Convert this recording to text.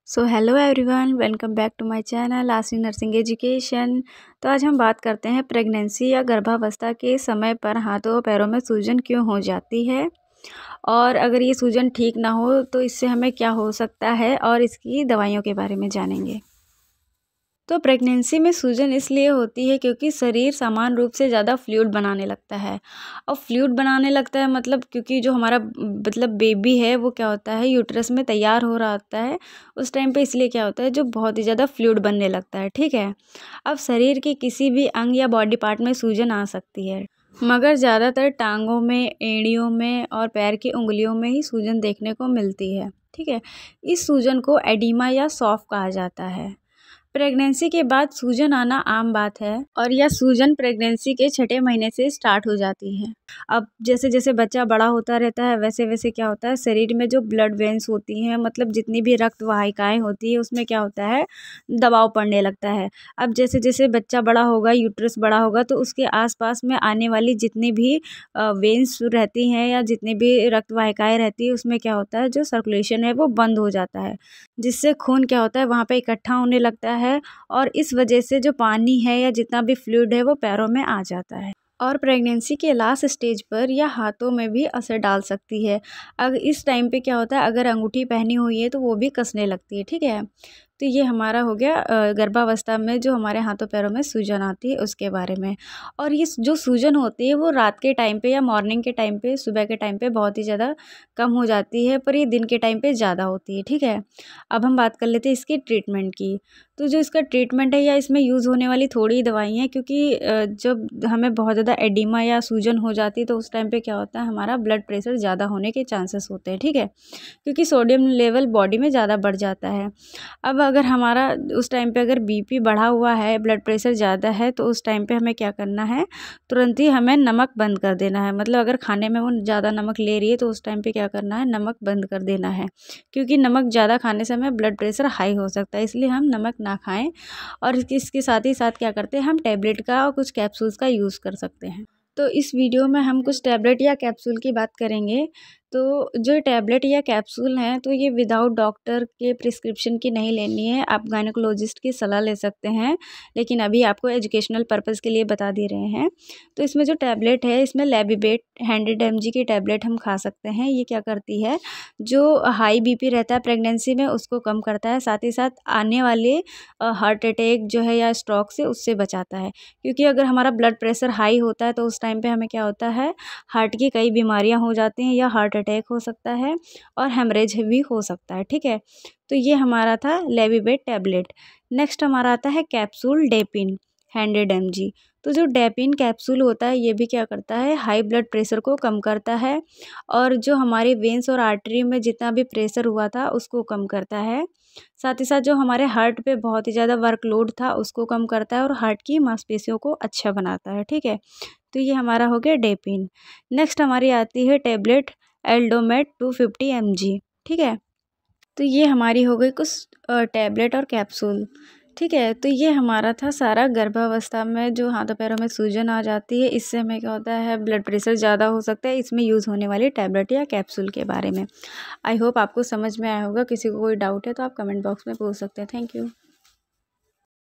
So hello everyone, welcome back to my channel आसिन nursing education. तो आज हम बात करते हैं प्रेगनेंसी या गर्भावस्था के समय पर हाथों और पैरों में सूजन क्यों हो जाती है, और अगर ये सूजन ठीक ना हो तो इससे हमें क्या हो सकता है, और इसकी दवाइयों के बारे में जानेंगे। तो प्रेगनेंसी में सूजन इसलिए होती है क्योंकि शरीर समान रूप से ज़्यादा फ्लूइड बनाने लगता है। और फ्लूइड बनाने लगता है मतलब क्योंकि जो हमारा बेबी है वो क्या होता है, यूट्रस में तैयार हो रहा होता है उस टाइम पे, इसलिए क्या होता है जो बहुत ही ज़्यादा फ्लूइड बनने लगता है। ठीक है, अब शरीर के किसी भी अंग या बॉडी पार्ट में सूजन आ सकती है, मगर ज़्यादातर टांगों में, एड़ियों में और पैर की उंगलियों में ही सूजन देखने को मिलती है। ठीक है, इस सूजन को एडिमा या सॉफ कहा जाता है। प्रेगनेंसी के बाद सूजन आना आम बात है, और यह सूजन प्रेगनेंसी के छठे महीने से स्टार्ट हो जाती है। अब जैसे जैसे बच्चा बड़ा होता रहता है वैसे वैसे क्या होता है, शरीर में जो ब्लड वेन्स होती हैं, मतलब जितनी भी रक्त वाहिकाएं होती है उसमें क्या होता है, दबाव पड़ने लगता है। अब जैसे जैसे बच्चा बड़ा होगा, यूट्रस बड़ा होगा, तो उसके आसपास में आने वाली जितनी भी वेन्स रहती हैं या जितनी भी रक्त वाहिकाएं रहती है उसमें क्या होता है, जो सर्कुलेशन है वो बंद हो जाता है, जिससे खून क्या होता है वहाँ पे इकट्ठा होने लगता है, और इस वजह से जो पानी है या जितना भी फ्लूइड है वो पैरों में आ जाता है, और प्रेगनेंसी के लास्ट स्टेज पर या हाथों में भी असर डाल सकती है। अगर इस टाइम पे क्या होता है, अगर अंगूठी पहनी हुई है तो वो भी कसने लगती है। ठीक है, तो ये हमारा हो गया गर्भावस्था में जो हमारे हाथों पैरों में सूजन आती है उसके बारे में। और ये जो सूजन होती है वो रात के टाइम पे या मॉर्निंग के टाइम पे, सुबह के टाइम पे बहुत ही ज़्यादा कम हो जाती है, पर ये दिन के टाइम पे ज़्यादा होती है। ठीक है, अब हम बात कर लेते हैं इसकी ट्रीटमेंट की। तो जो इसका ट्रीटमेंट है या इसमें यूज़ होने वाली थोड़ी दवाई हैं, क्योंकि जब हमें बहुत ज़्यादा एडिमा या सूजन हो जाती है तो उस टाइम पे क्या होता है, हमारा ब्लड प्रेशर ज़्यादा होने के चांसेस होते हैं। ठीक है, क्योंकि सोडियम लेवल बॉडी में ज़्यादा बढ़ जाता है। अब अगर हमारा उस टाइम पे अगर बीपी बढ़ा हुआ है, ब्लड प्रेशर ज़्यादा है, तो उस टाइम पे हमें क्या करना है, तुरंत ही हमें नमक बंद कर देना है। मतलब अगर खाने में वो ज़्यादा नमक ले रही है तो उस टाइम पे क्या करना है, नमक बंद कर देना है, क्योंकि नमक ज़्यादा खाने से हमें ब्लड प्रेशर हाई हो सकता है, इसलिए हम नमक ना खाएं। और इसके साथ ही साथ क्या करते हैं, हम टैबलेट का और कुछ कैप्सूल्स का यूज़ कर सकते हैं। तो इस वीडियो में हम कुछ टैबलेट या कैप्सूल की बात करेंगे। तो जो टैबलेट या कैप्सूल हैं तो ये विदाउट डॉक्टर के प्रिस्क्रिप्शन की नहीं लेनी है, आप गायनेकोलॉजिस्ट की सलाह ले सकते हैं, लेकिन अभी आपको एजुकेशनल पर्पज़ के लिए बता दे रहे हैं। तो इसमें जो टैबलेट है, इसमें लेविबेट 100 mg की टैबलेट हम खा सकते हैं। ये क्या करती है, जो हाई बीपी रहता है प्रेगनेंसी में उसको कम करता है, साथ ही साथ आने वाले हार्ट अटैक जो है या स्ट्रोक से उससे बचाता है। क्योंकि अगर हमारा ब्लड प्रेशर हाई होता है तो उस टाइम पे हमें क्या होता है, हार्ट की कई बीमारियां हो जाती हैं, या हार्ट अटैक हो सकता है और हेमरेज भी हो सकता है। ठीक है, तो ये हमारा था लेविबेट टैबलेट। नेक्स्ट हमारा आता है कैप्सूल डेपिन 100 mg। तो जो डेपिन कैप्सूल होता है ये भी क्या करता है, हाई ब्लड प्रेशर को कम करता है, और जो हमारे वेंस और आर्टरी में जितना भी प्रेशर हुआ था उसको कम करता है। साथ ही साथ जो हमारे हार्ट पे बहुत ही ज़्यादा वर्कलोड था उसको कम करता है, और हार्ट की मांसपेशियों को अच्छा बनाता है। ठीक है, तो ये हमारा हो गया डेपिन। नेक्स्ट हमारी आती है टैबलेट एल्डोमेट 250 mg। ठीक है, तो ये हमारी हो गई कुछ टैबलेट और कैप्सूल। ठीक है, तो ये हमारा था सारा गर्भावस्था में जो हाथों पैरों में सूजन आ जाती है, इससे हमें क्या होता है, ब्लड प्रेशर ज़्यादा हो सकता है, इसमें यूज़ होने वाली टैबलेट या कैप्सूल के बारे में। आई होप आपको समझ में आया होगा। किसी को कोई डाउट है तो आप कमेंट बॉक्स में पूछ सकते हैं। Thank you.